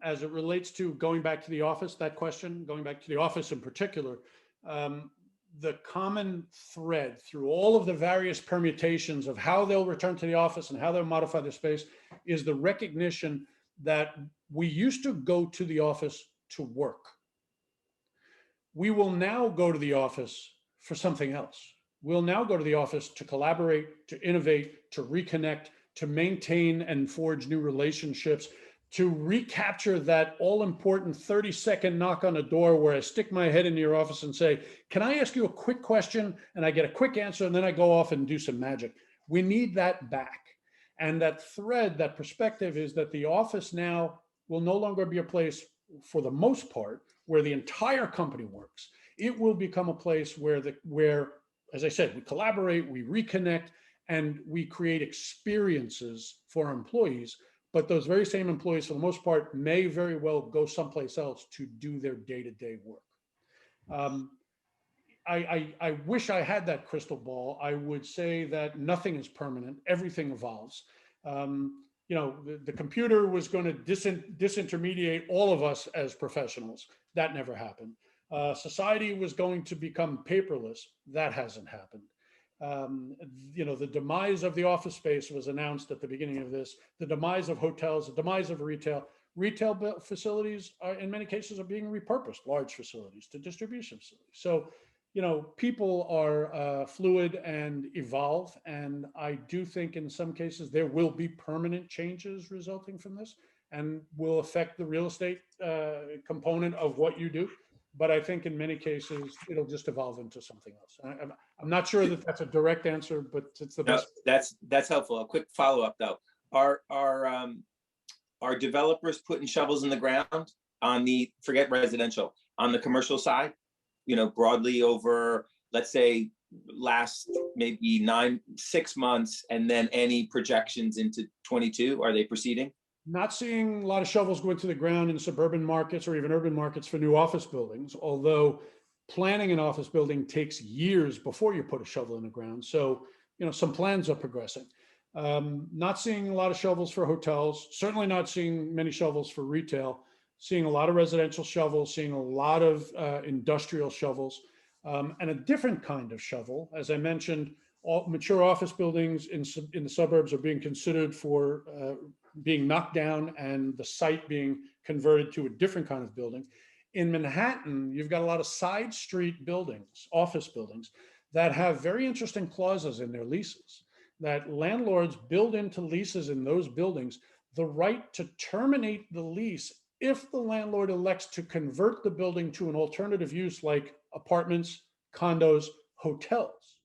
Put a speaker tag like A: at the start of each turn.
A: as it relates to going back to the office, that question, going back to the office in particular, the common thread through all of the various permutations of how they'll return to the office and how they'll modify their space is the recognition that we used to go to the office to work. We will now go to the office for something else. We'll now go to the office to collaborate, to innovate, to reconnect, to maintain and forge new relationships, to recapture that all-important 30-second knock on the door where I stick my head into your office and say, can I ask you a quick question? And I get a quick answer, and then I go off and do some magic. We need that back. And that thread, that perspective is that the office now will no longer be a place, for the most part, where the entire company works. It will become a place where, as I said, we collaborate, we reconnect, and we create experiences for our employees. But those very same employees, for the most part, may very well go someplace else to do their day-to-day work. I wish I had that crystal ball. I would say that nothing is permanent. Everything evolves. The computer was going to disintermediate all of us as professionals. That never happened. Society was going to become paperless. That hasn't happened. The demise of the office space was announced at the beginning of this, the demise of hotels, the demise of retail. Retail facilities are, in many cases, are being repurposed, large facilities, to distribution facilities. So, people are fluid and evolve. And I do think in some cases there will be permanent changes resulting from this and will affect the real estate component of what you do. But I think in many cases, it'll just evolve into something else. I'm not sure that that's a direct answer, but it's the best.
B: That's helpful. A quick follow-up though. Are developers putting shovels in the ground on the, forget residential, on the commercial side, broadly over, let's say, last maybe 6 months, and then any projections into 22? Are they proceeding?
A: Not seeing a lot of shovels go into the ground in suburban markets or even urban markets for new office buildings, although planning an office building takes years before you put a shovel in the ground. So, some plans are progressing. Not seeing a lot of shovels for hotels, certainly not seeing many shovels for retail, seeing a lot of residential shovels, seeing a lot of industrial shovels, and a different kind of shovel. As I mentioned, all mature office buildings in the suburbs are being considered for being knocked down and the site being converted to a different kind of building. In Manhattan, you've got a lot of side street buildings, office buildings, that have very interesting clauses in their leases, that landlords build into leases in those buildings the right to terminate the lease if the landlord elects to convert the building to an alternative use like apartments, condos, hotels.